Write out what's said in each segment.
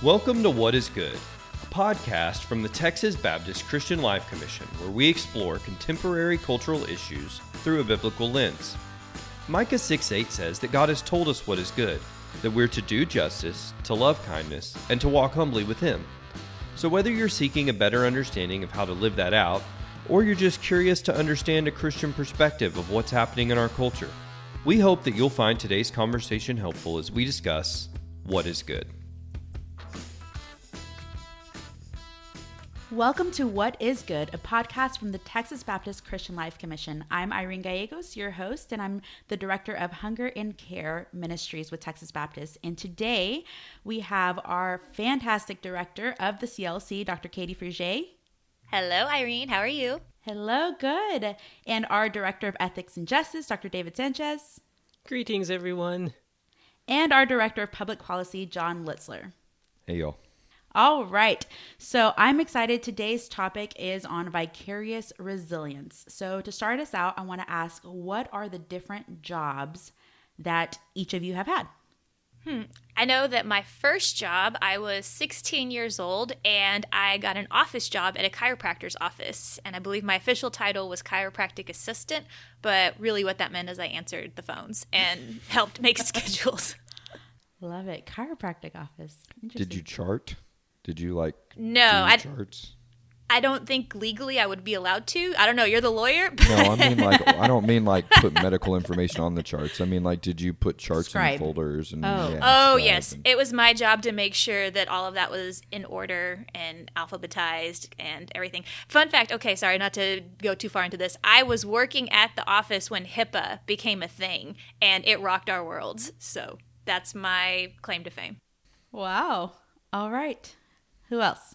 Welcome to What is Good, a podcast from the Texas Baptist Christian Life Commission, where we explore contemporary cultural issues through a biblical lens. Micah 6:8 says that God has told us what is good, that we're to do justice, to love kindness, and to walk humbly with Him. So whether you're seeking a better understanding of how to live that out, or you're just curious to understand a Christian perspective of what's happening in our culture, we hope that you'll find today's conversation helpful as we discuss what is good. Welcome to What is Good, a podcast from the Texas Baptist Christian Life Commission. I'm Irene Gallegos, your host, and I'm the director of Hunger and Care Ministries with Texas Baptist. And today we have our fantastic director of the CLC, Dr. Katie Fruget. Hello, Irene. How are you? Hello, good. And our director of Ethics and Justice, Dr. David Sanchez. Greetings, everyone. And our director of Public Policy, John Litzler. Hey, y'all. All right. So I'm excited. Today's topic is on vicarious resilience. So to start us out, I want to ask, what are the different jobs that each of you have had? I know that my first job, I was 16 years old, and I got an office job at a chiropractor's office. And I believe my official title was chiropractic assistant, but really what that meant is I answered the phones and helped make schedules. Love it. Chiropractic office. Did you chart? Did you No, do charts? I don't think legally I would be allowed to. I don't know. You're the lawyer. No, I mean I don't mean put medical information on the charts. I mean did you put charts Scribe. in folders and Oh, yes. It was my job to make sure that all of that was in order and alphabetized and everything. Fun fact, okay, sorry, not to go too far into this. I was working at the office when HIPAA became a thing, and it rocked our worlds. So that's my claim to fame. Wow. All right. Who else?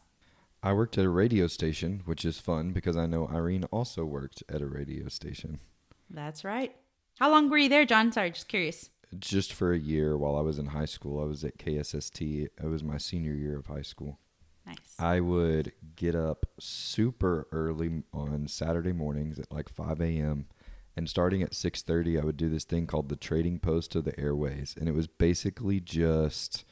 I worked at a radio station, which is fun because I know Irene also worked at a radio station. That's right. How long were you there, John? Sorry, just curious. Just for a year while I was in high school. I was at KSST. It was my senior year of high school. Nice. I would get up super early on Saturday mornings at 5 a.m. And starting at 6:30, I would do this thing called the Trading Post of the Airways. And it was basically just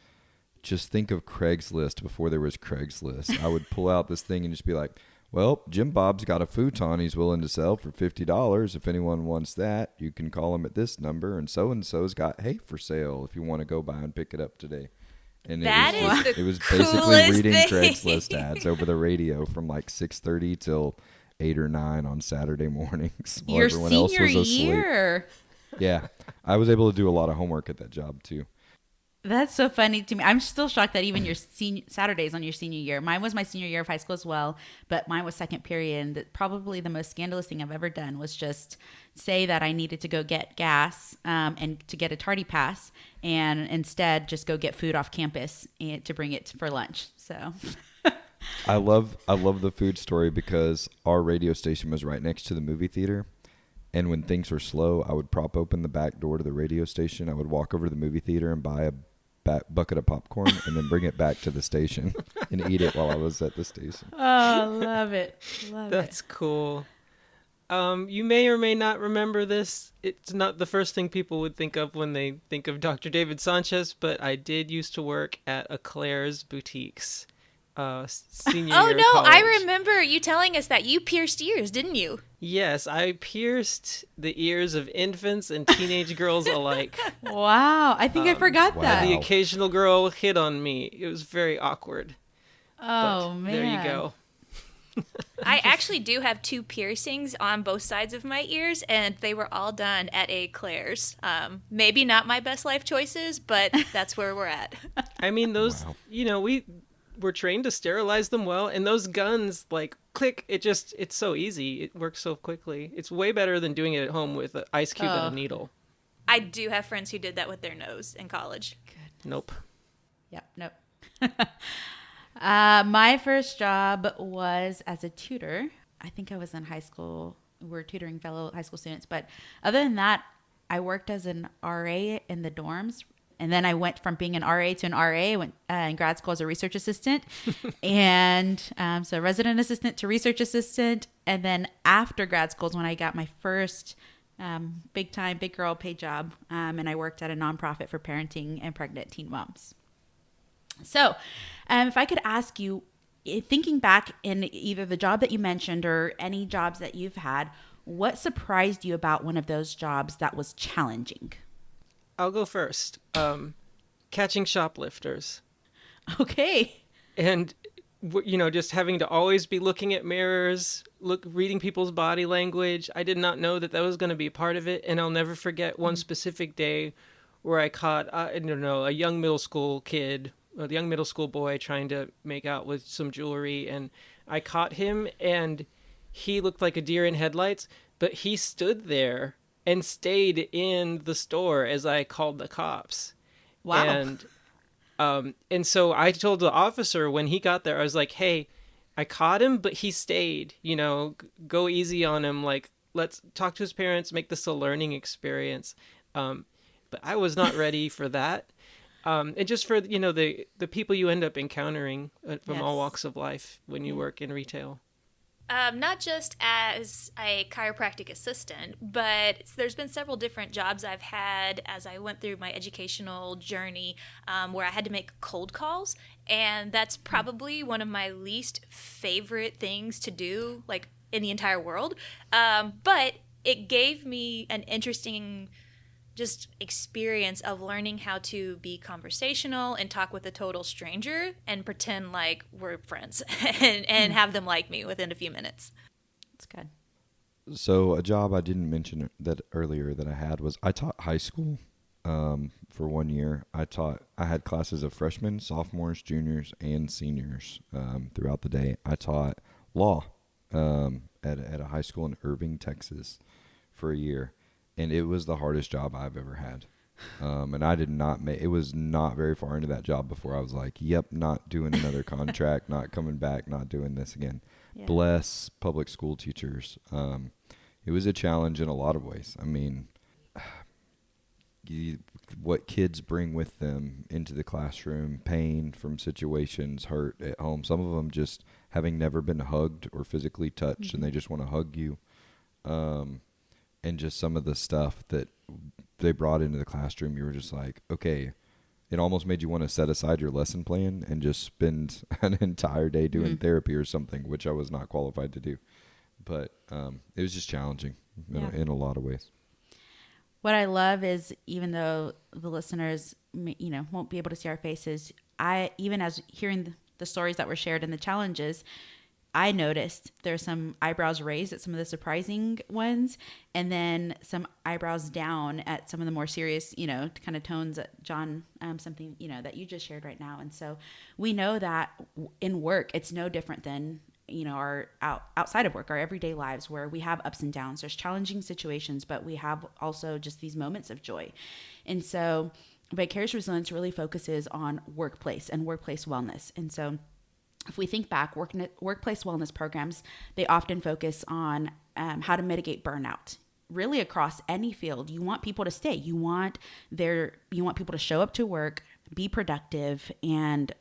think of Craigslist before there was Craigslist. I would pull out this thing and just be like, well, Jim Bob's got a futon he's willing to sell for $50. If anyone wants that, you can call him at this number. And so-and-so's got hay for sale if you want to go by and pick it up today. And it was basically reading Craigslist ads over the radio from 6:30 till 8 or 9 on Saturday mornings while everyone else was asleep. Year. Yeah. I was able to do a lot of homework at that job too. That's so funny to me. I'm still shocked that even your Saturdays on your senior year. Mine was my senior year of high school as well, but mine was second period. And probably the most scandalous thing I've ever done was just say that I needed to go get gas and to get a tardy pass, and instead just go get food off campus and to bring it for lunch. So I love the food story because our radio station was right next to the movie theater. And when things were slow, I would prop open the back door to the radio station. I would walk over to the movie theater and buy a bucket of popcorn and then bring it back to the station and eat it while I was at the station. Oh, love it. That's cool. You may or may not remember this. It's not the first thing people would think of when they think of Dr. David Sanchez, but I did used to work at Eclair's Boutiques. Senior year of college. I remember you telling us that you pierced ears, didn't you? Yes, I pierced the ears of infants and teenage girls alike. Wow. I think I forgot that. The occasional girl hit on me. It was very awkward. Oh, but man. There you go. I actually do have 2 piercings on both sides of my ears, and they were all done at Eclair's. Maybe not my best life choices, but that's where we're at. I mean, those, we're trained to sterilize them well, and those guns, click, it's so easy. It works so quickly. It's way better than doing it at home with an ice cube and a needle. I do have friends who did that with their nose in college. Good. Nope. Yep, nope. My first job was as a tutor. I think I was in high school. We were tutoring fellow high school students. But other than that, I worked as an RA in the dorms. And then I went from being an RA to an RA. I went in grad school as a research assistant. And so resident assistant to research assistant. And then after grad school is when I got my first big girl paid job. And I worked at a nonprofit for parenting and pregnant teen moms. So, if I could ask you, thinking back in either the job that you mentioned or any jobs that you've had, what surprised you about one of those jobs that was challenging? I'll go first. Catching shoplifters. Okay. And just having to always be looking at mirrors, reading people's body language. I did not know that was going to be part of it, and I'll never forget one specific day where I caught I don't know, a young middle school kid, a young middle school boy trying to make out with some jewelry, and I caught him, and he looked like a deer in headlights, but he stood there and stayed in the store as I called the cops. Wow. And so I told the officer when he got there, I was like, hey, I caught him, but he stayed, go easy on him. Like, let's talk to his parents, make this a learning experience. But I was not ready for that. And just for, the people you end up encountering from all walks of life when you work in retail. Not just as a chiropractic assistant, but there's been several different jobs I've had as I went through my educational journey where I had to make cold calls. And that's probably one of my least favorite things to do, like in the entire world. But it gave me an interesting just experience of learning how to be conversational and talk with a total stranger and pretend like we're friends and have them like me within a few minutes. That's good. So a job I didn't mention that earlier that I had was I taught high school for 1 year. I had classes of freshmen, sophomores, juniors, and seniors throughout the day. I taught law at a high school in Irving, Texas for a year. And it was the hardest job I've ever had. And I did not it was not very far into that job before I was like, yep, not doing another contract, not coming back, not doing this again. Yeah. Bless public school teachers. It was a challenge in a lot of ways. I mean, what kids bring with them into the classroom, pain from situations, hurt at home. Some of them just having never been hugged or physically touched, and they just want to hug you. And just some of the stuff that they brought into the classroom, you were just like, okay, it almost made you want to set aside your lesson plan and just spend an entire day doing therapy or something, which I was not qualified to do. But it was just challenging in a lot of ways. What I love is, even though the listeners, won't be able to see our faces, even as hearing the stories that were shared and the challenges, I noticed there's some eyebrows raised at some of the surprising ones, and then some eyebrows down at some of the more serious, kind of tones that John, something, that you just shared right now. And so we know that in work, it's no different than, our outside of work, our everyday lives, where we have ups and downs. There's challenging situations, but we have also just these moments of joy. And so Vicarious Resilience really focuses on workplace and workplace wellness. And so if we think back, workplace wellness programs, they often focus on how to mitigate burnout. Really, across any field, you want people to stay. You want people to show up to work, be productive, and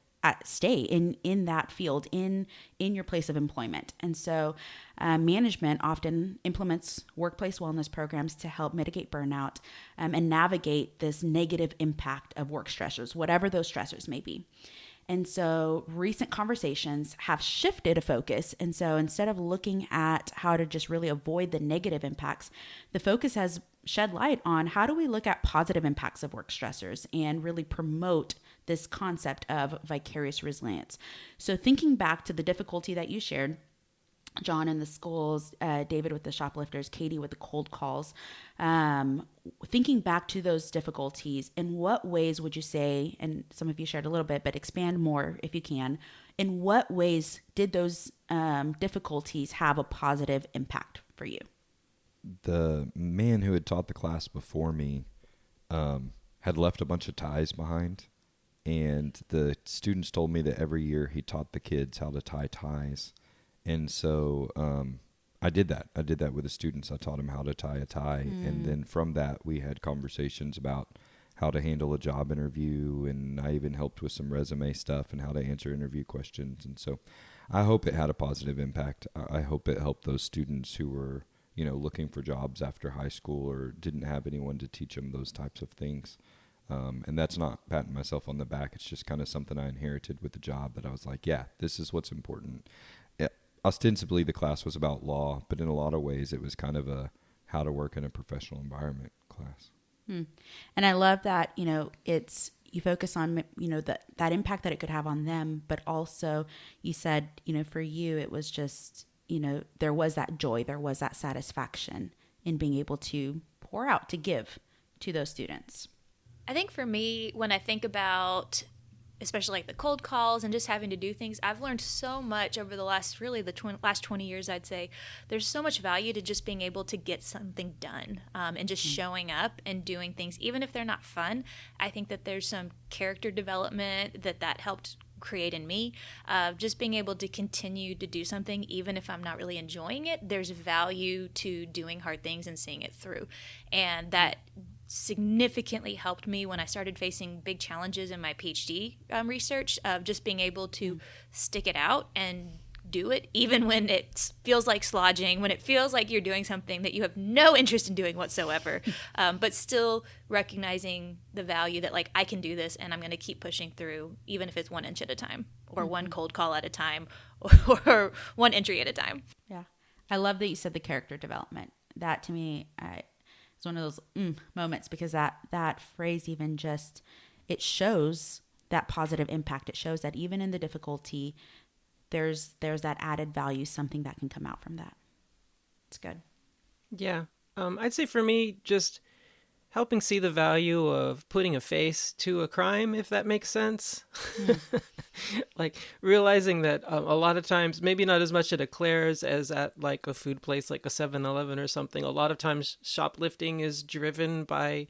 stay in that field, in your place of employment. And so, management often implements workplace wellness programs to help mitigate burnout and navigate this negative impact of work stressors, whatever those stressors may be. And so recent conversations have shifted a focus. And so instead of looking at how to just really avoid the negative impacts, the focus has shed light on how do we look at positive impacts of work stressors and really promote this concept of vicarious resilience. So thinking back to the difficulty that you shared, John in the schools, David with the shoplifters, Katie with the cold calls, thinking back to those difficulties, in what ways would you say, and some of you shared a little bit, but expand more if you can, in what ways did those difficulties have a positive impact for you? The man who had taught the class before me had left a bunch of ties behind, and the students told me that every year he taught the kids how to tie ties. And so I did that. I did that with the students. I taught them how to tie a tie. And then from that, we had conversations about how to handle a job interview. And I even helped with some resume stuff and how to answer interview questions. And so I hope it had a positive impact. I hope it helped those students who were, looking for jobs after high school or didn't have anyone to teach them those types of things. And that's not patting myself on the back. It's just kind of something I inherited with the job that I was like, yeah, this is what's important. Yeah, ostensibly, the class was about law, but in a lot of ways, it was kind of a how to work in a professional environment class. And I love that, it's, you focus on, that impact that it could have on them, but also you said, for you, it was just, there was that joy, there was that satisfaction in being able to pour out, to give to those students. I think for me, when I think about especially like the cold calls and just having to do things, I've learned so much over the last, really last 20 years, I'd say. There's so much value to just being able to get something done, and just showing up and doing things, even if they're not fun. I think that there's some character development that helped create in me, just being able to continue to do something even if I'm not really enjoying it. There's value to doing hard things and seeing it through, and that significantly helped me when I started facing big challenges in my PhD research, of just being able to stick it out and do it even when it feels like slodging, when it feels like you're doing something that you have no interest in doing whatsoever, but still recognizing the value that, like, I can do this and I'm going to keep pushing through, even if it's 1 inch at a time, or one cold call at a time, or one entry at a time. Yeah. I love that you said the character development. That to me, it's one of those moments, because that phrase even just, it shows that positive impact. It shows that even in the difficulty, there's that added value, something that can come out from that. It's good. Yeah. I'd say for me, just helping see the value of putting a face to a crime, if that makes sense. Like realizing that a lot of times, maybe not as much at a Claire's as at like a food place like a 7-Eleven or something, a lot of times shoplifting is driven by,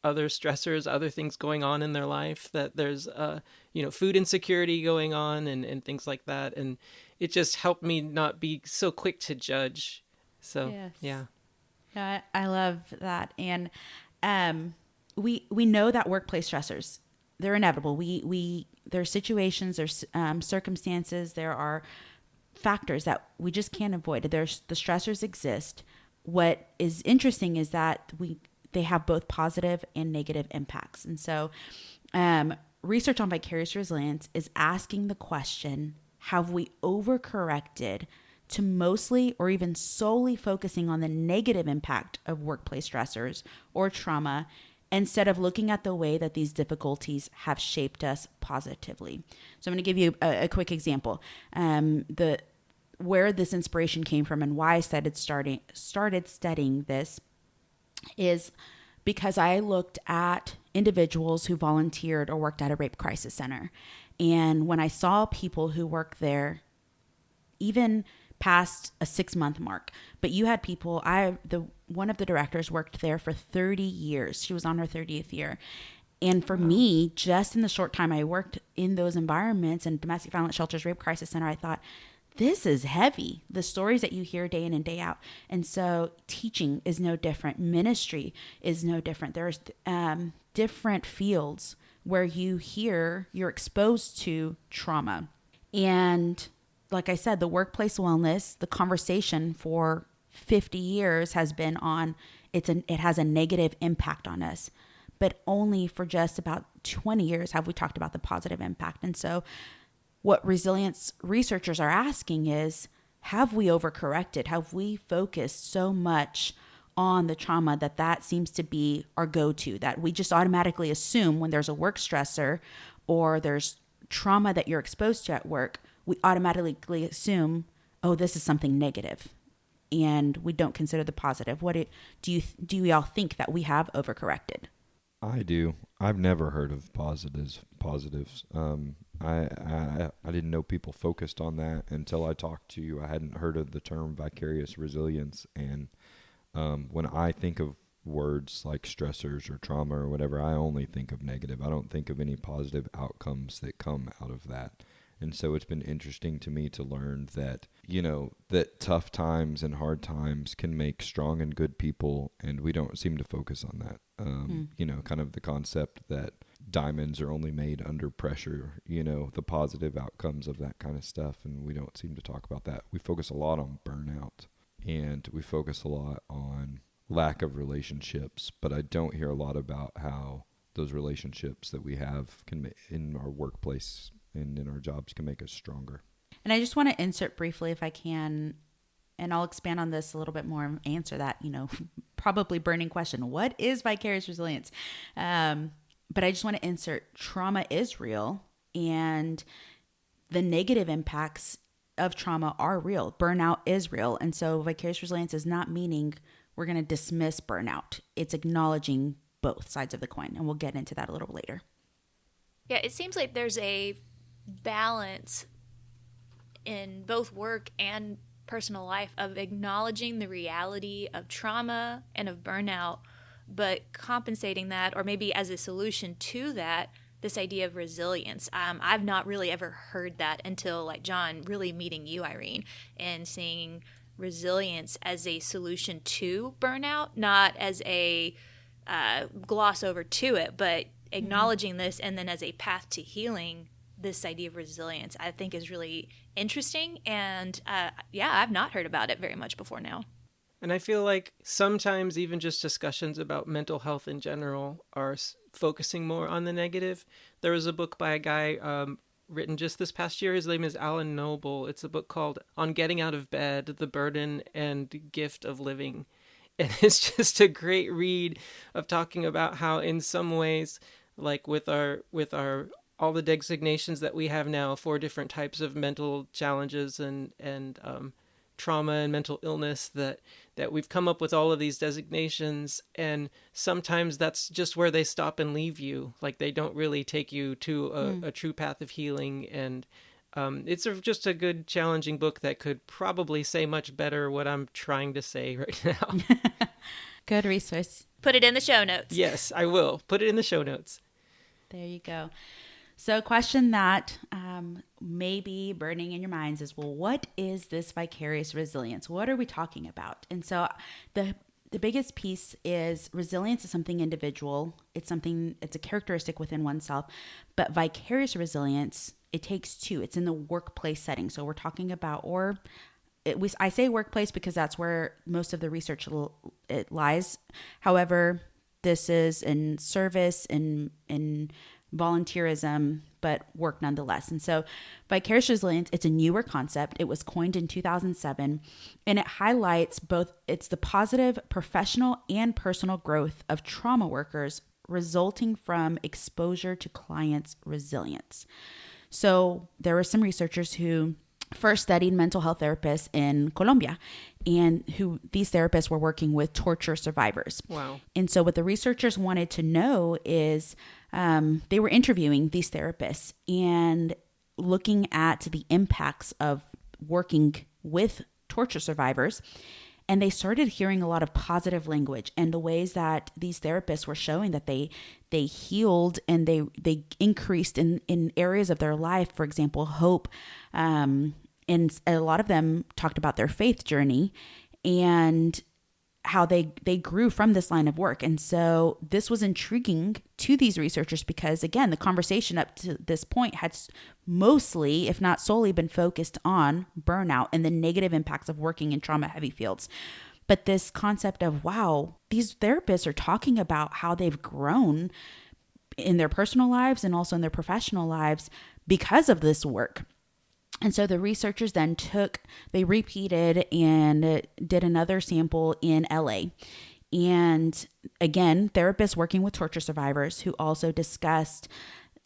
other stressors, other things going on in their life, that there's, food insecurity going on and things like that. And it just helped me not be so quick to judge. So, Yes. yeah. Yeah, I love that. And we know that workplace stressors, they're inevitable. There's situations, there's circumstances, there are factors that we just can't avoid. The stressors exist. What is interesting is that they have both positive and negative impacts. And so research on vicarious resilience is asking the question, have we overcorrected to mostly or even solely focusing on the negative impact of workplace stressors or trauma, instead of looking at the way that these difficulties have shaped us positively? So I'm going to give you a quick example. Where this inspiration came from and why I started studying this is because I looked at individuals who volunteered or worked at a rape crisis center. And when I saw people who worked there, even past a 6-month mark, but you had people, one of the directors worked there for 30 years. She was on her 30th year. And for me, just in the short time I worked in those environments and domestic violence shelters, rape crisis center, I thought, this is heavy. The stories that you hear day in and day out. And so teaching is no different. Ministry is no different. There's different fields where you're exposed to trauma. And like I said, the workplace wellness, the conversation for 50 years has been on, it has a negative impact on us. But only for just about 20 years have we talked about the positive impact. And so what resilience researchers are asking is, have we overcorrected? Have we focused so much on the trauma that seems to be our go-to, that we just automatically assume when there's a work stressor or there's trauma that you're exposed to at work, we automatically assume, oh, this is something negative, and we don't consider the positive. Do y'all think that we have overcorrected? I do. I've never heard of positives. I didn't know people focused on that until I talked to you. I hadn't heard of the term vicarious resilience. And when I think of words like stressors or trauma or whatever, I only think of negative. I don't think of any positive outcomes that come out of that. And so it's been interesting to me to learn that, that tough times and hard times can make strong and good people, and we don't seem to focus on that. Kind of the concept that diamonds are only made under pressure, the positive outcomes of that kind of stuff, and we don't seem to talk about that. We focus a lot on burnout, and we focus a lot on lack of relationships, but I don't hear a lot about how those relationships that we have can in our workplace and in our jobs can make us stronger. And I just want to insert briefly, if I can, and I'll expand on this a little bit more and answer that, probably burning question. What is vicarious resilience? But I just want to insert, trauma is real, and the negative impacts of trauma are real. Burnout is real. And so vicarious resilience is not meaning we're going to dismiss burnout. It's acknowledging both sides of the coin. And we'll get into that a little later. Yeah, it seems like there's a balance in both work and personal life of acknowledging the reality of trauma and of burnout, but compensating that, or maybe as a solution to that, this idea of resilience. I've not really ever heard that until, like John, really meeting you, Irene, and seeing resilience as a solution to burnout, not as a gloss over to it, but acknowledging this, and then as a path to healing, this idea of resilience, I think is really interesting. And I've not heard about it very much before now. And I feel like sometimes even just discussions about mental health in general are focusing more on the negative. There was a book by a guy written just this past year. His name is Alan Noble. It's a book called On Getting Out of Bed, The Burden and Gift of Living. And it's just a great read of talking about how in some ways, like with our all the designations that we have now for different types of mental challenges and trauma and mental illness, that we've come up with all of these designations, and sometimes that's just where they stop and leave you. Like they don't really take you to a true path of healing. And it's just a good, challenging book that could probably say much better what I'm trying to say right now. Good resource. Put it in the show notes. Yes, I will. Put it in the show notes. There you go. So a question that may be burning in your minds is, well, what is this vicarious resilience? What are we talking about? And so the biggest piece is resilience is something individual. It's a characteristic within oneself. But vicarious resilience, it takes two. It's in the workplace setting. So we're talking about, I say workplace because that's where most of the research it lies. However, this is in service, in volunteerism, but work nonetheless. And so vicarious resilience, it's a newer concept. It was coined in 2007, and it highlights it's the positive professional and personal growth of trauma workers resulting from exposure to clients' resilience. So there were some researchers who first studied mental health therapists in Colombia, and who these therapists were working with torture survivors. Wow. And so what the researchers wanted to know is they were interviewing these therapists and looking at the impacts of working with torture survivors. And they started hearing a lot of positive language and the ways that these therapists were showing that they healed and they increased in areas of their life, for example, hope. And a lot of them talked about their faith journey and how they grew from this line of work. And so this was intriguing to these researchers because, again, the conversation up to this point had mostly, if not solely, been focused on burnout and the negative impacts of working in trauma-heavy fields. But this concept of, wow, these therapists are talking about how they've grown in their personal lives and also in their professional lives because of this work. And so the researchers then they repeated and did another sample in LA. And again, therapists working with torture survivors who also discussed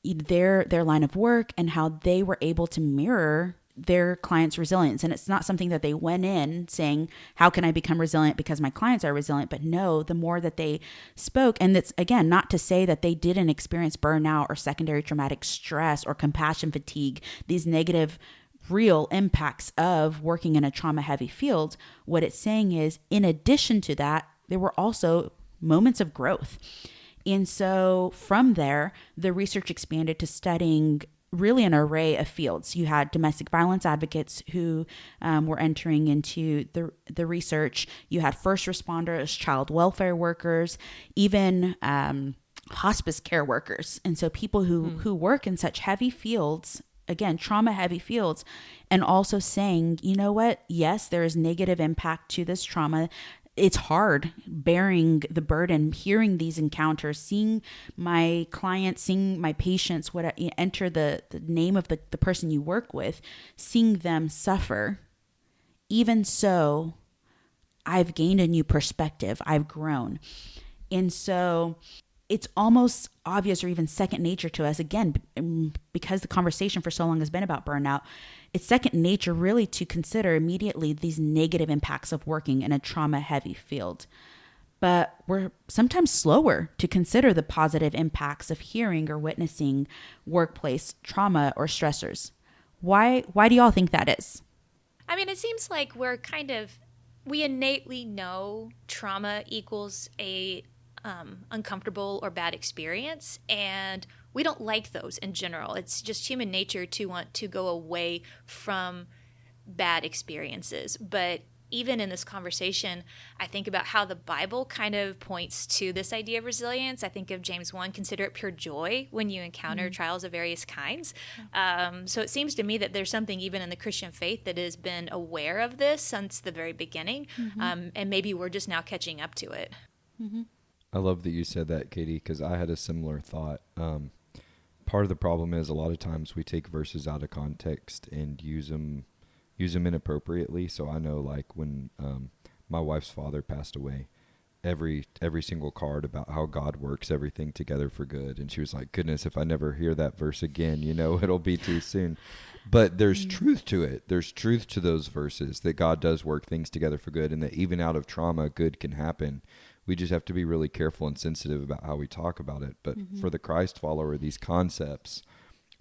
their line of work and how they were able to mirror their clients' resilience. And it's not something that they went in saying, how can I become resilient because my clients are resilient? But no, the more that they spoke, and it's, again, not to say that they didn't experience burnout or secondary traumatic stress or compassion fatigue, these negative real impacts of working in a trauma-heavy field. What it's saying is, in addition to that, there were also moments of growth. And so from there, the research expanded to studying really an array of fields. You had domestic violence advocates who were entering into the research. You had first responders, child welfare workers, even hospice care workers. And so people who work in such heavy fields, again, trauma-heavy fields, and also saying, you know what? Yes, there is negative impact to this trauma. it's hard bearing the burden, hearing these encounters, seeing my clients, seeing my patients, enter the name of the person you work with, seeing them suffer. Even so, I've gained a new perspective. I've grown. And so it's almost obvious or even second nature to us, again, because the conversation for so long has been about burnout. It's second nature really to consider immediately these negative impacts of working in a trauma-heavy field. But we're sometimes slower to consider the positive impacts of hearing or witnessing workplace trauma or stressors. Why do y'all think that is? I mean, it seems like we innately know trauma equals a uncomfortable or bad experience, and we don't like those in general. It's just human nature to want to go away from bad experiences. But even in this conversation, I think about how the Bible kind of points to this idea of resilience. I think of James 1, consider it pure joy when you encounter trials of various kinds. So it seems to me that there's something even in the Christian faith that has been aware of this since the very beginning, and maybe we're just now catching up to it. I love that you said that, Katie, because I had a similar thought. Part of the problem is a lot of times we take verses out of context and use them inappropriately. So I know, like, when my wife's father passed away, every single card about how God works everything together for good, and she was like, goodness, if I never hear that verse again, it'll be too soon. But there's truth to it. There's truth to those verses, that God does work things together for good, and that even out of trauma, good can happen. We just have to be really careful and sensitive about how we talk about it. But for the Christ follower, these concepts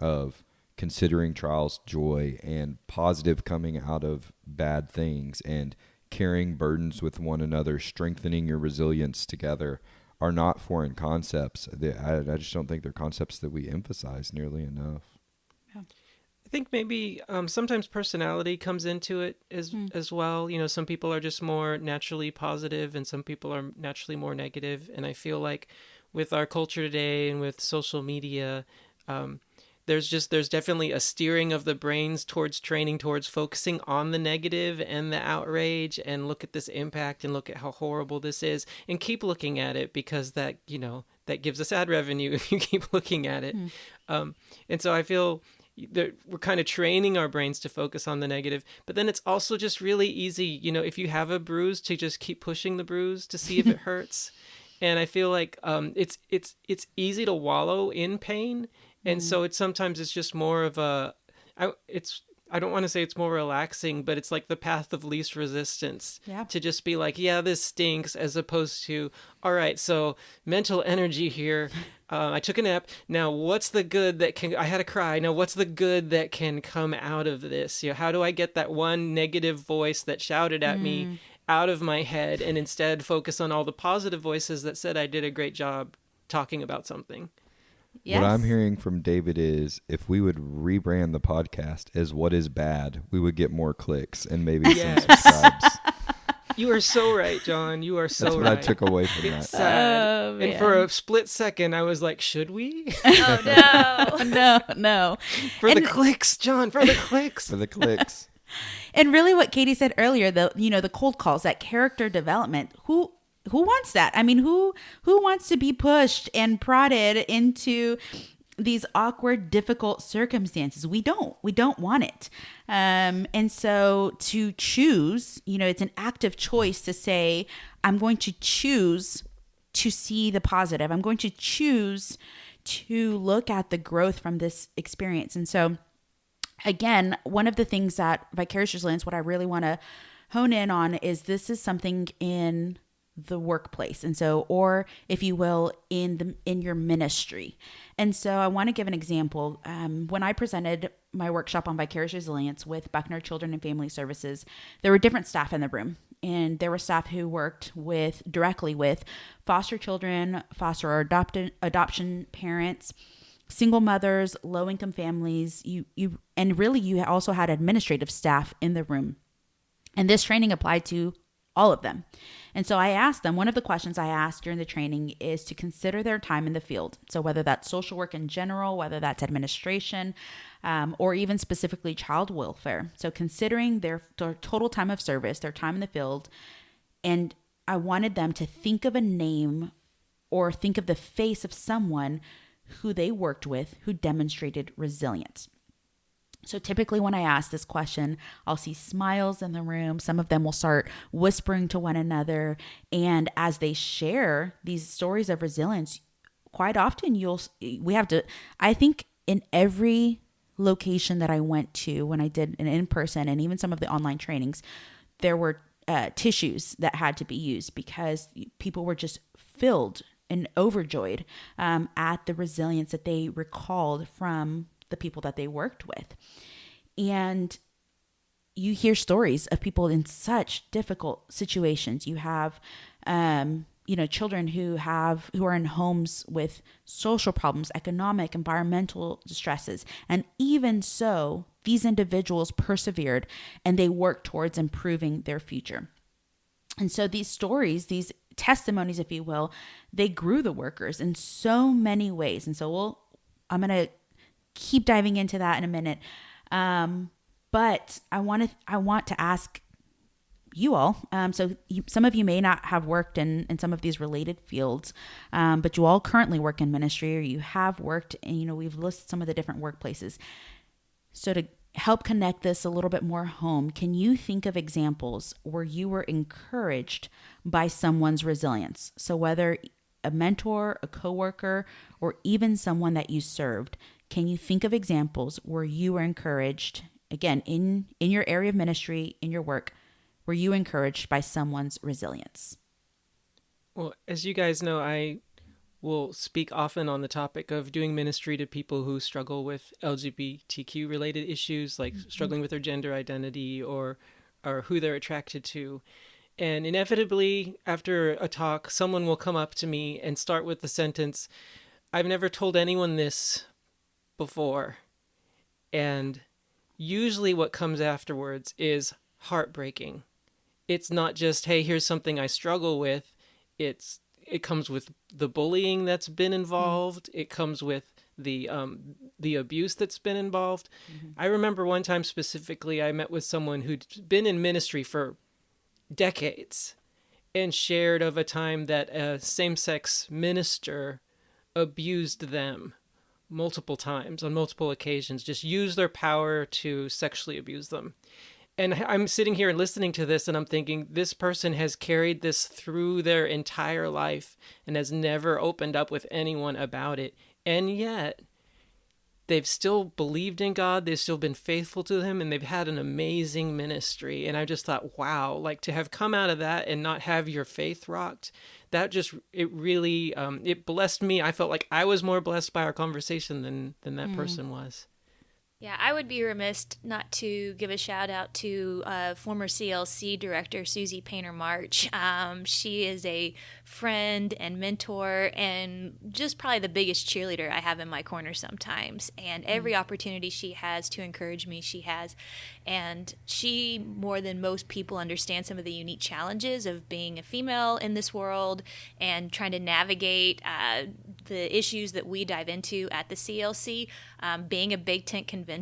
of considering trials joy and positive coming out of bad things and carrying burdens with one another, strengthening your resilience together, are not foreign concepts. I just don't think they're concepts that we emphasize nearly enough. I think maybe sometimes personality comes into it as well. Some people are just more naturally positive and some people are naturally more negative. And I feel like with our culture today and with social media, there's definitely a steering of the brains towards training towards focusing on the negative and the outrage, and look at this impact and look at how horrible this is and keep looking at it, because that gives us ad revenue if you keep looking at it. And so I feel that we're kind of training our brains to focus on the negative, but then it's also just really easy, if you have a bruise, to just keep pushing the bruise to see if it hurts. And I feel like it's easy to wallow in pain. And so sometimes it's just more of I don't want to say it's more relaxing, but it's like the path of least resistance to just be like, yeah, this stinks, as opposed to, all right, so mental energy here. I took a nap. Now, what's the good I had a cry. Now, what's the good that can come out of this? How do I get that one negative voice that shouted at me out of my head and instead focus on all the positive voices that said I did a great job talking about something? Yes. What I'm hearing from David is, if we would rebrand the podcast as What is Bad, we would get more clicks and maybe some subscribes. You are so right, John. You are so That's what right. I took away from that. It's sad. Oh, and for a split second, I was like, should we? Oh, no. No. For the clicks, John, for the clicks. For the clicks. And really what Katie said earlier, the cold calls, that character development, who wants that? I mean, who wants to be pushed and prodded into these awkward, difficult circumstances? We don't want it. And so to choose, it's an active choice to say, I'm going to choose to see the positive. I'm going to choose to look at the growth from this experience. And so again, one of the things that Vicarious Resilience, what I really want to hone in on is this is something in the workplace. And so, or if you will, in your ministry. And so I want to give an example. When I presented my workshop on Vicarious Resilience with Buckner Children and Family Services, there were different staff in the room. And there were staff who worked directly with foster children, foster or adoption parents, single mothers, low-income families. And really you also had administrative staff in the room. And this training applied to all of them. And so I asked them, one of the questions I asked during the training is to consider their time in the field. So whether that's social work in general, whether that's administration, or even specifically child welfare. So considering their total time of service, their time in the field, and I wanted them to think of a name or think of the face of someone who they worked with who demonstrated resilience. So typically when I ask this question, I'll see smiles in the room. Some of them will start whispering to one another. And as they share these stories of resilience, quite often I think in every location that I went to when I did an in-person and even some of the online trainings, there were tissues that had to be used because people were just filled and overjoyed at the resilience that they recalled from the people that they worked with. And you hear stories of people in such difficult situations. You have, children who are in homes with social problems, economic, environmental stresses. And even so, these individuals persevered and they worked towards improving their future. And so these stories, these testimonies, if you will, they grew the workers in so many ways. And so I'm going to keep diving into that in a minute. But I want to ask you all. Some of you may not have worked in some of these related fields, but you all currently work in ministry, or you have worked, and we've listed some of the different workplaces. So to help connect this a little bit more home, can you think of examples where you were encouraged by someone's resilience? So whether a mentor, a coworker, or even someone that you served, can you think of examples where you were encouraged, again, in your area of ministry, in your work, were you encouraged by someone's resilience? Well, as you guys know, I will speak often on the topic of doing ministry to people who struggle with LGBTQ related issues, like struggling with their gender identity or who they're attracted to. And inevitably, after a talk, someone will come up to me and start with the sentence, "I've never told anyone this before." And usually what comes afterwards is heartbreaking. It's not just, hey, here's something I struggle with. It comes with the bullying that's been involved. It comes with the abuse that's been involved. I remember one time specifically, I met with someone who'd been in ministry for decades and shared of a time that a same-sex minister abused them multiple times on multiple occasions, just used their power to sexually abuse them. And I'm sitting here listening to this and I'm thinking, this person has carried this through their entire life and has never opened up with anyone about it. And yet they've still believed in God. They've still been faithful to him, and they've had an amazing ministry. And I just thought, wow, like to have come out of that and not have your faith rocked, it really it blessed me. I felt like I was more blessed by our conversation than that person was. Yeah, I would be remiss not to give a shout out to former CLC director Susie Painter March. She is a friend and mentor and just probably the biggest cheerleader I have in my corner sometimes. And every opportunity she has to encourage me, she has. And she, more than most people, understands some of the unique challenges of being a female in this world and trying to navigate the issues that we dive into at the CLC. Being a big tent convention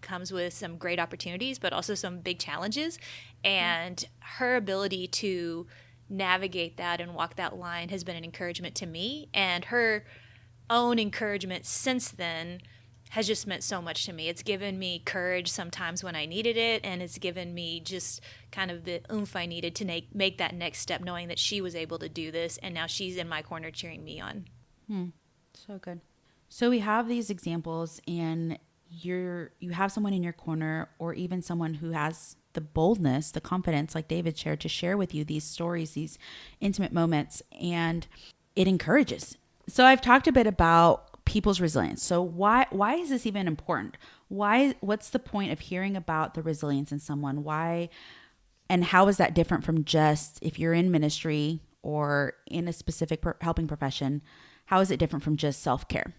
comes with some great opportunities, but also some big challenges. And her ability to navigate that and walk that line has been an encouragement to me. And her own encouragement since then has just meant so much to me. It's given me courage sometimes when I needed it, and it's given me just kind of the oomph I needed to make that next step, knowing that she was able to do this, and now she's in my corner cheering me on. So good. So we have these examples, and you have someone in your corner, or even someone who has the boldness, the confidence, like David shared, to share with you these stories, these intimate moments, and it encourages. So I've talked a bit about people's resilience. So why is this even important? What's the point of hearing about the resilience in someone? Why, and how is that different from just if you're in ministry or in a specific helping profession? How is it different from just self-care?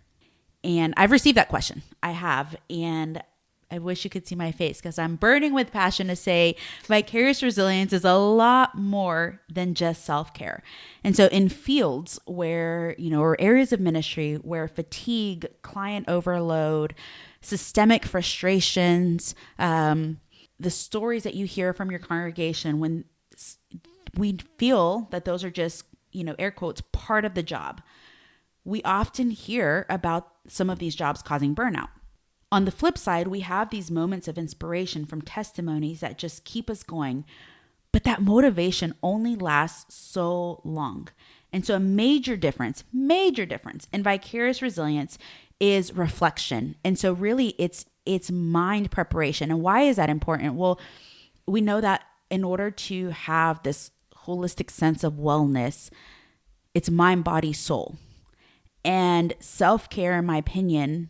And I've received that question. I have. And I wish you could see my face because I'm burning with passion to say vicarious resilience is a lot more than just self-care. And so in fields where, or areas of ministry where fatigue, client overload, systemic frustrations, the stories that you hear from your congregation when we feel that those are just, air quotes, part of the job. We often hear about some of these jobs causing burnout. On the flip side, we have these moments of inspiration from testimonies that just keep us going. But that motivation only lasts so long. And so a major difference in vicarious resilience is reflection. And so really it's mind preparation. And why is that important? Well, we know that in order to have this holistic sense of wellness, it's mind, body, soul. And self-care, in my opinion,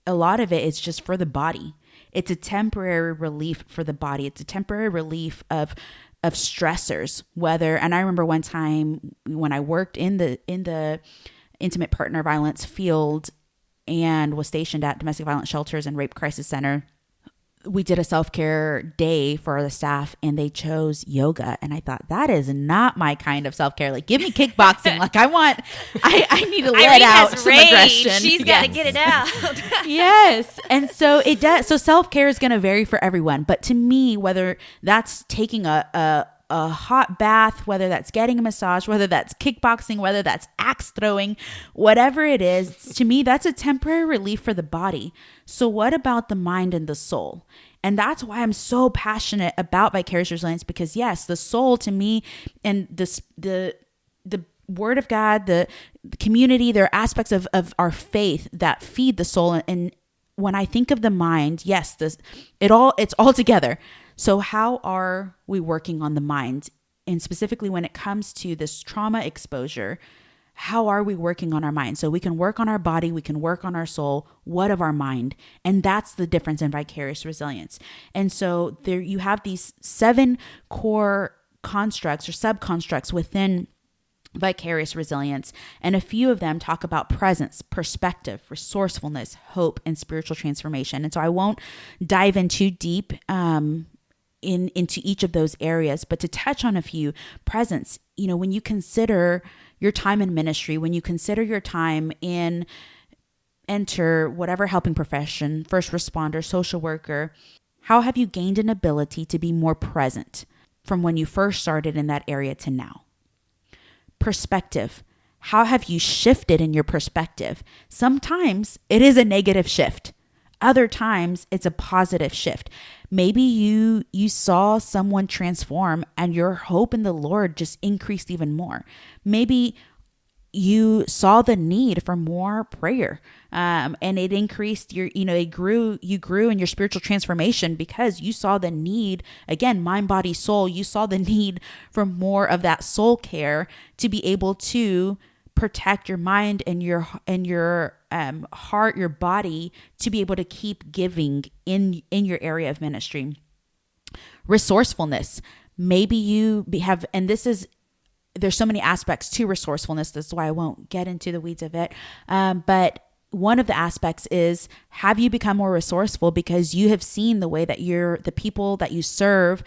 a lot of it is just for the body. It's a temporary relief for the body. It's a temporary relief of stressors, and I remember one time when I worked in the intimate partner violence field and was stationed at domestic violence shelters and rape crisis center, we did a self-care day for the staff and they chose yoga. And I thought, that is not my kind of self-care. Like, give me kickboxing. Like I need to let Irene out has some rage. aggression. She's got to get it out. Yes. And so it does. So self-care is going to vary for everyone. But to me, whether that's taking a hot bath, whether that's getting a massage, whether that's kickboxing, whether that's axe throwing, whatever it is, to me, that's a temporary relief for the body. So what about the mind and the soul? And that's why I'm so passionate about vicarious resilience, because yes, the soul to me and the word of God, the community, there are aspects of our faith that feed the soul. And when I think of the mind, yes, it's all together. So how are we working on the mind? And specifically when it comes to this trauma exposure, how are we working on our mind? So we can work on our body, we can work on our soul. What of our mind? And that's the difference in vicarious resilience. And so there you have these 7 core constructs or sub-constructs within vicarious resilience. And a few of them talk about presence, perspective, resourcefulness, hope, and spiritual transformation. And so I won't dive in too deep into each of those areas, but to touch on a few: presence. When you consider your time in ministry, when you consider your time in whatever helping profession, first responder, social worker, how have you gained an ability to be more present from when you first started in that area to now? Perspective. How have you shifted in your perspective? Sometimes it is a negative shift. Other times it's a positive shift. Maybe you saw someone transform and your hope in the Lord just increased even more. Maybe you saw the need for more prayer, and it increased you grew in your spiritual transformation because you saw the need, again, mind, body, soul. You saw the need for more of that soul care to be able to protect your mind and your heart, your body, to be able to keep giving in your area of ministry. Resourcefulness. Maybe you have, and there's so many aspects to resourcefulness. That's why I won't get into the weeds of it. But one of the aspects is, have you become more resourceful because you have seen the way that the people that you serve,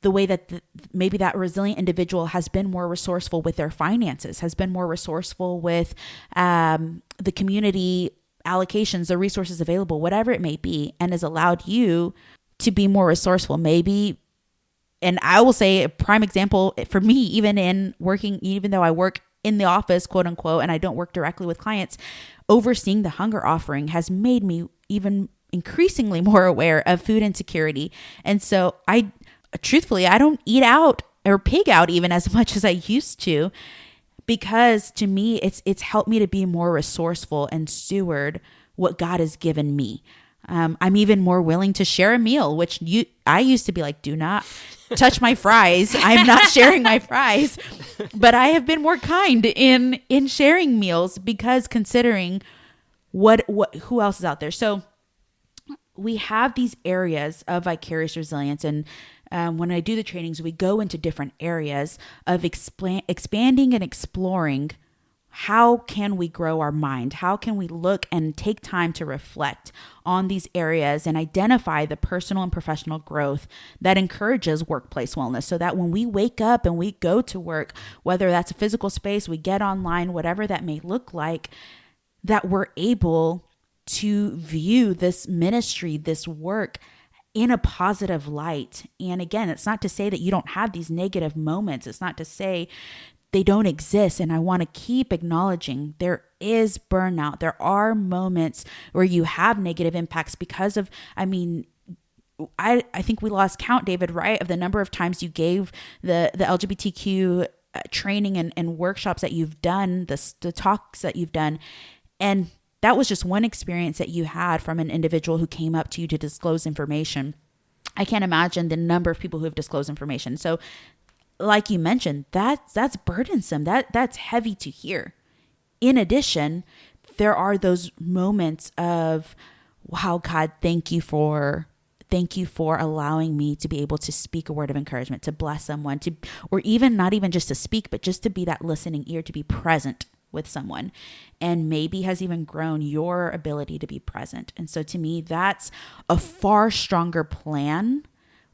the way that maybe that resilient individual has been more resourceful with their finances, has been more resourceful with the community allocations, the resources available, whatever it may be, and has allowed you to be more resourceful. Maybe, and I will say a prime example for me, even though I work in the office, quote unquote, and I don't work directly with clients, overseeing the hunger offering has made me even increasingly more aware of food insecurity. And so truthfully, I don't eat out or pig out even as much as I used to, because to me, it's helped me to be more resourceful and steward what God has given me. I'm even more willing to share a meal, which I used to be like, do not touch my fries. I'm not sharing my fries. But I have been more kind in sharing meals, because considering who else is out there. So we have these areas of vicarious resilience, and when I do the trainings, we go into different areas of expanding and exploring. How can we grow our mind? How can we look and take time to reflect on these areas and identify the personal and professional growth that encourages workplace wellness, so that when we wake up and we go to work, whether that's a physical space, we get online, whatever that may look like, that we're able to view this ministry, this work, in a positive light. And again, it's not to say that you don't have these negative moments. It's not to say they don't exist. And I want to keep acknowledging there is burnout. There are moments where you have negative impacts because of, I think we lost count, David, right, of the number of times you gave the LGBTQ training and workshops that you've done, the talks that you've done. And that was just one experience that you had from an individual who came up to you to disclose information. I can't imagine the number of people who have disclosed information. So like you mentioned, that's burdensome. That's heavy to hear. In addition, there are those moments of, wow, God, thank you for allowing me to be able to speak a word of encouragement, to bless someone, or even not even just to speak, but just to be that listening ear, to be present with someone, and maybe has even grown your ability to be present. And so to me, that's a far stronger plan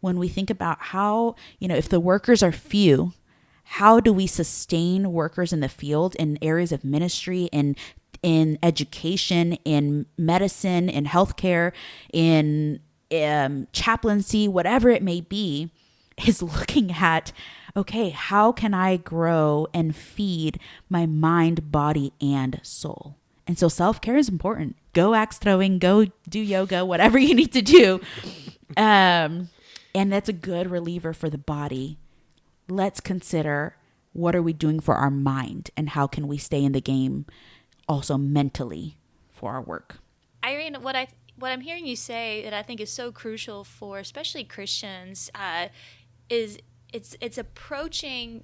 when we think about how, if the workers are few, how do we sustain workers in the field in areas of ministry, in education, in medicine, in healthcare, in chaplaincy, whatever it may be, is looking at, okay, how can I grow and feed my mind, body, and soul? And so self-care is important. Go axe throwing, go do yoga, whatever you need to do. And that's a good reliever for the body. Let's consider, what are we doing for our mind, and how can we stay in the game also mentally for our work? Irene, what I'm hearing you say that I think is so crucial for especially Christians is it's approaching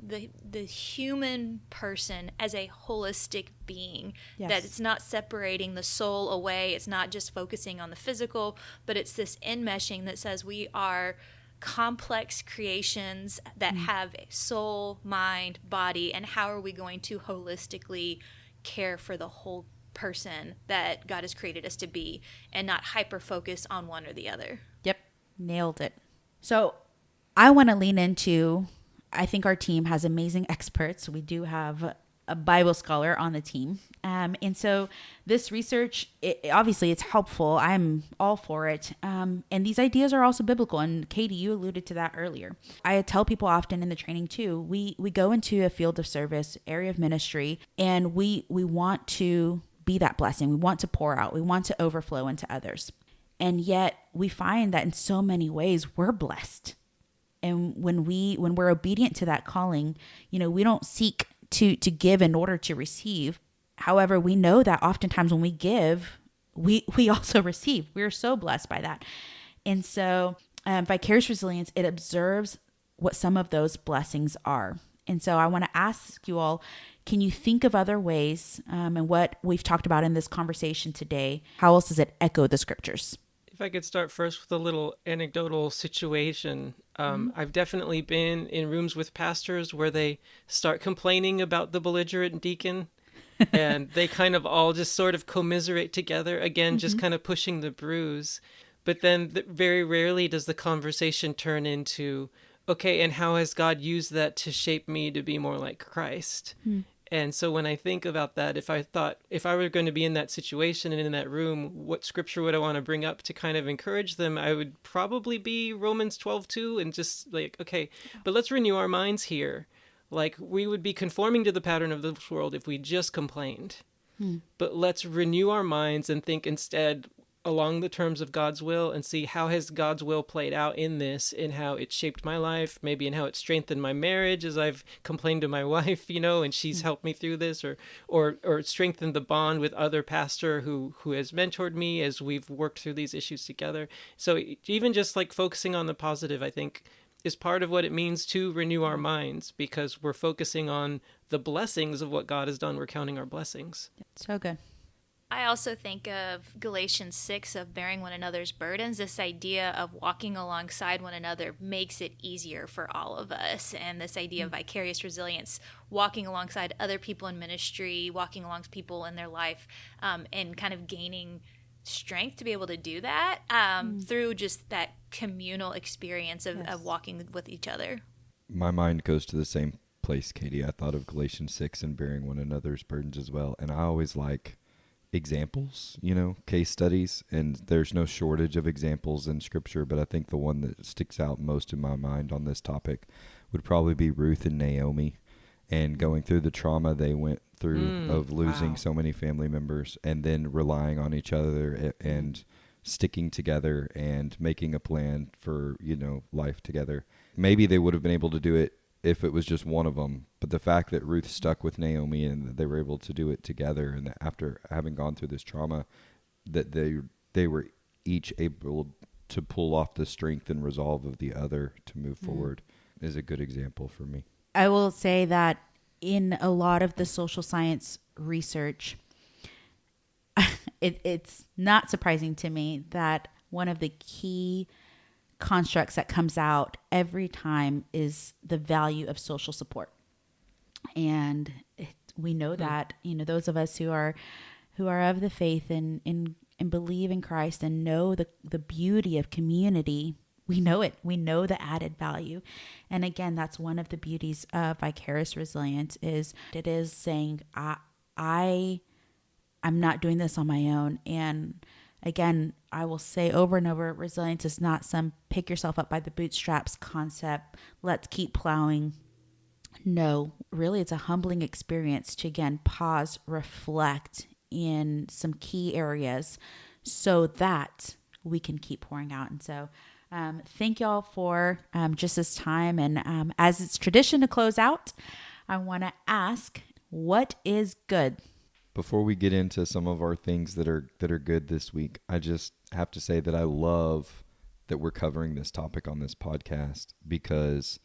the human person as a holistic being. Yes. That it's not separating the soul away. It's not just focusing on the physical, but it's this enmeshing that says we are complex creations that have a soul, mind, body, and how are we going to holistically care for the whole person that God has created us to be, and not hyper focus on one or the other. Yep. Nailed it. So I want to lean into, I think our team has amazing experts. We do have a Bible scholar on the team. And so this research, obviously it's helpful. I'm all for it. And these ideas are also biblical. And Katie, you alluded to that earlier. I tell people often in the training too, we go into a field of service, area of ministry, and we want to be that blessing. We want to pour out. We want to overflow into others. And yet we find that in so many ways we're blessed. And when we're obedient to that calling, we don't seek to give in order to receive. However, we know that oftentimes when we give, we also receive. We're so blessed by that. And so Vicarious Resilience, it observes what some of those blessings are. And so I want to ask you all, can you think of other ways, and what we've talked about in this conversation today, how else does it echo the scriptures? If I could start first with a little anecdotal situation. I've definitely been in rooms with pastors where they start complaining about the belligerent deacon, and they kind of all just sort of commiserate together, again, just kind of pushing the bruise. But then very rarely does the conversation turn into, okay, and how has God used that to shape me to be more like Christ? And so when I think about that, if I were going to be in that situation and in that room, what scripture would I want to bring up to kind of encourage them? I would probably be Romans 12:2, and just like, okay, but let's renew our minds here. Like, we would be conforming to the pattern of this world if we just complained. But let's renew our minds and think instead along the terms of God's will, and see how has God's will played out in this, and how it shaped my life, maybe, and how it strengthened my marriage as I've complained to my wife, and she's helped me through this, or strengthened the bond with other pastor who has mentored me as we've worked through these issues together. So even just like focusing on the positive, I think, is part of what it means to renew our minds, because we're focusing on the blessings of what God has done. We're counting our blessings. So good. I also think of Galatians 6 of bearing one another's burdens. This idea of walking alongside one another makes it easier for all of us. And this idea of vicarious resilience, walking alongside other people in ministry, walking alongside people in their life, and kind of gaining strength to be able to do that through just that communal experience of walking with each other. My mind goes to the same place, Katie. I thought of Galatians 6 and bearing one another's burdens as well. And I always like, examples, you know, case studies, and there's no shortage of examples in Scripture, but I think the one that sticks out most in my mind on this topic would probably be Ruth and Naomi, and going through the trauma they went through of losing so many family members, and then relying on each other and sticking together and making a plan for, you know, life together. Maybe they would have been able to do it if it was just one of them, but the fact that Ruth stuck with Naomi and that they were able to do it together, and that after having gone through this trauma, that they were each able to pull off the strength and resolve of the other to move forward, is a good example for me. I will say that in a lot of the social science research, it's not surprising to me that one of the key constructs that comes out every time is the value of social support. And we know that, you know, those of us who are of the faith and believe in Christ and know the beauty of community, we know it. We know the added value. And again, that's one of the beauties of Vicarious Resilience, is it is saying, I'm not doing this on my own. And again, I will say over and over, resilience is not some pick yourself up by the bootstraps concept. Let's keep plowing. No, really, it's a humbling experience to, again, pause, reflect in some key areas so that we can keep pouring out. And so thank y'all for just this time. And as it's tradition to close out, I want to ask, what is good? Before we get into some of our things that are good this week, I just have to say that I love that we're covering this topic on this podcast, because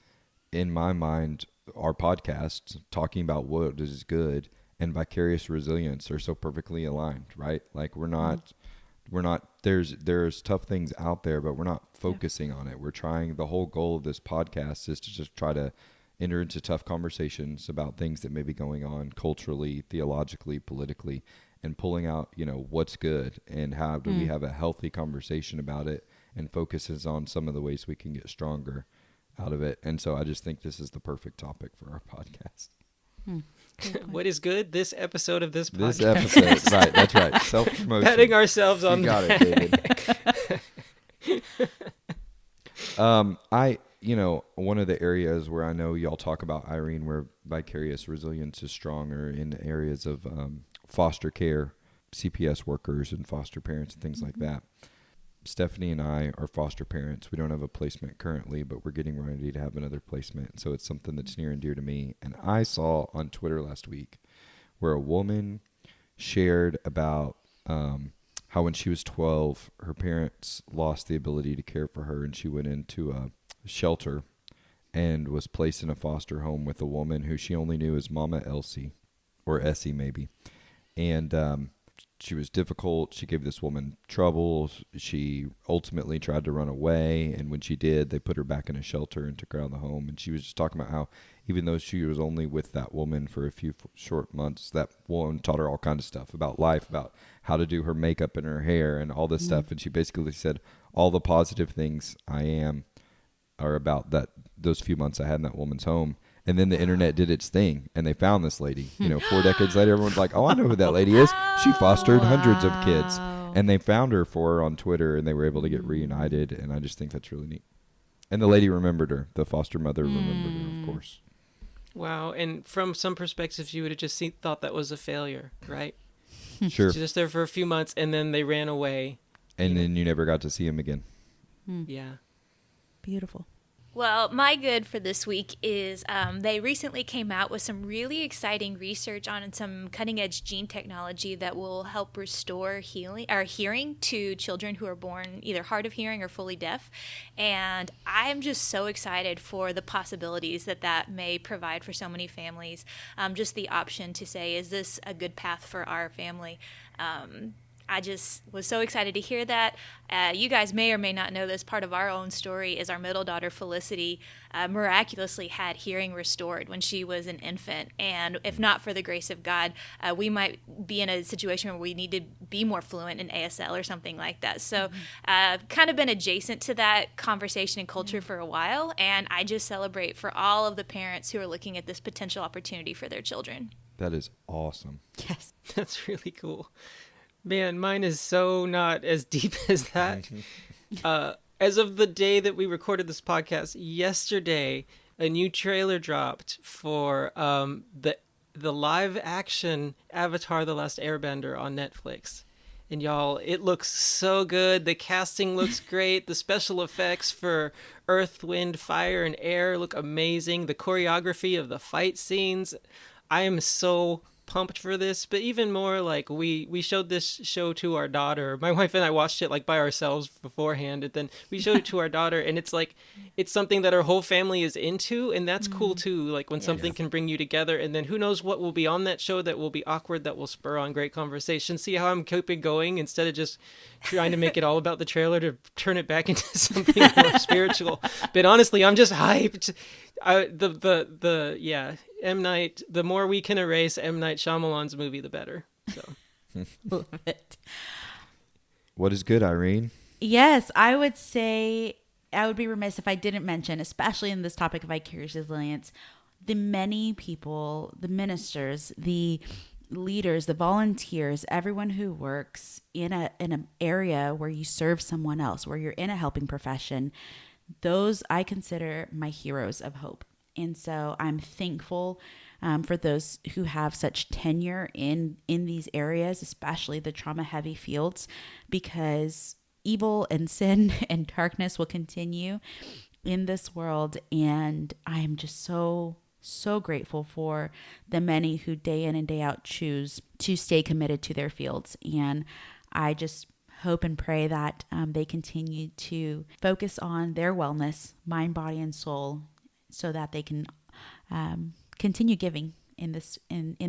in my mind, our podcast talking about what is good and vicarious resilience are so perfectly aligned, right? Like we're not, there's tough things out there, but we're not focusing on it. We're trying, the whole goal of this podcast is to just try to enter into tough conversations about things that may be going on culturally, theologically, politically, and pulling out, you know, what's good and how do we have a healthy conversation about it, and focuses on some of the ways we can get stronger out of it. And so I just think this is the perfect topic for our podcast. What is good? This episode of this podcast. This episode, right, that's right. Self-promotion. Patting ourselves on you got the it, David. You know, one of the areas where I know y'all talk about, Irene, where vicarious resilience is stronger in areas of foster care, CPS workers and foster parents and things like that. Stephanie and I are foster parents. We don't have a placement currently, but we're getting ready to have another placement. So it's something that's near and dear to me. And I saw on Twitter last week where a woman shared about how when she was 12, her parents lost the ability to care for her, and she went into a shelter and was placed in a foster home with a woman who she only knew as Mama Elsie, or Essie maybe. And she was difficult. She gave this woman trouble. She ultimately tried to run away, and when she did, they put her back in a shelter and took her out of the home. And she was just talking about how even though she was only with that woman for a few short months, that woman taught her all kinds of stuff about life, about how to do her makeup and her hair and all this stuff. And she basically said, all the positive things I am are about those few months I had in that woman's home. And then the internet did its thing, and they found this lady. You know, 4 decades later, everyone's like, oh, I know who that lady is. She fostered hundreds of kids. And they found her for her on Twitter, and they were able to get reunited. And I just think that's really neat. And the lady remembered her. The foster mother remembered her, of course. Wow. And from some perspectives, you would have just thought that was a failure, right? Sure. She's just there for a few months, and then they ran away. And then you never got to see him again. Yeah. Beautiful. Well, my good for this week is they recently came out with some really exciting research on some cutting-edge gene technology that will help restore hearing to children who are born either hard of hearing or fully deaf. And I'm just so excited for the possibilities that may provide for so many families. Just the option to say, is this a good path for our family? I just was so excited to hear that. You guys may or may not know this. Part of our own story is our middle daughter, Felicity, miraculously had hearing restored when she was an infant. And if not for the grace of God, we might be in a situation where we need to be more fluent in ASL or something like that. So kind of been adjacent to that conversation and culture for a while. And I just celebrate for all of the parents who are looking at this potential opportunity for their children. That is awesome. Yes. That's really cool. Man, mine is so not as deep as that. As of the day that we recorded this podcast, yesterday, a new trailer dropped for the live action Avatar: The Last Airbender on Netflix. And y'all, it looks so good. The casting looks great. The special effects for Earth, Wind, Fire, and Air look amazing. The choreography of the fight scenes. I am so pumped for this, but even more, like, we showed this show to our daughter. My wife and I watched it like by ourselves beforehand, and then we showed it to our daughter, and it's like it's something that our whole family is into, and that's cool too, like when something can bring you together. And then who knows what will be on that show that will be awkward, that will spur on great conversation. See how I'm keeping going instead of just trying to make it all about the trailer to turn it back into something more spiritual. But honestly, I'm just hyped. M. Night, the more we can erase M. Night Shyamalan's movie, the better. So, Love it. What is good, Irene? Yes, I would say I would be remiss if I didn't mention, especially in this topic of vicarious resilience, the many people, the ministers, the leaders, the volunteers, everyone who works in an area where you serve someone else, where you're in a helping profession. Those I consider my heroes of hope. And so I'm thankful for those who have such tenure in these areas, especially the trauma-heavy fields, because evil and sin and darkness will continue in this world. And I am just so grateful for the many who day in and day out choose to stay committed to their fields. And I just hope and pray that they continue to focus on their wellness, mind, body, and soul, so that they can continue giving in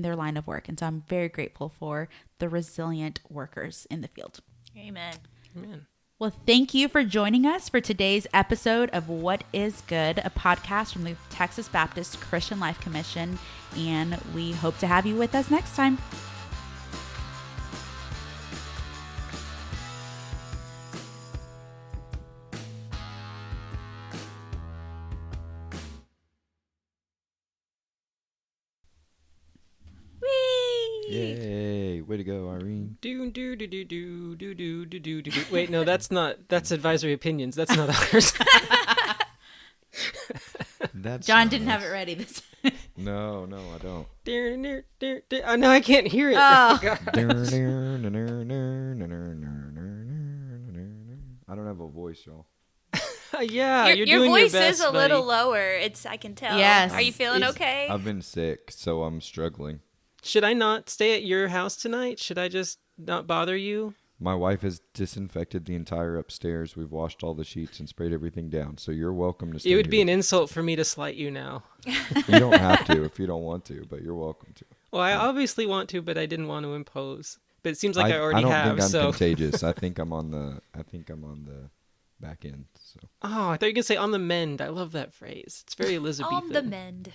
their line of work. And so I'm very grateful for the resilient workers in the field. Amen. Amen. Well, thank you for joining us for today's episode of What is Good, a podcast from the Texas Baptist Christian Life Commission. And we hope to have you with us next time. Yay! Way to go, Irene. Wait, no, that's advisory opinions. That's not ours. That's John not didn't have us. it ready this No, I don't. Oh, no, I can't hear it. Oh. I don't have a voice, y'all. Yeah, you're your doing voice your best, is a little buddy. lower. I can tell. Yes. Are you feeling okay? I've been sick, so I'm struggling. Should I not stay at your house tonight? Should I just not bother you? My wife has disinfected the entire upstairs. We've washed all the sheets and sprayed everything down. So you're welcome to stay It would be here. an insult for me to slight you now. You don't have to if you don't want to, but you're welcome to. Well, I obviously want to, but I didn't want to impose. But it seems like I already don't have. think I'm So. contagious. I think I'm on the back end. So Oh, I thought you were gonna say on the mend. I love that phrase. It's very Elizabethan. On the mend.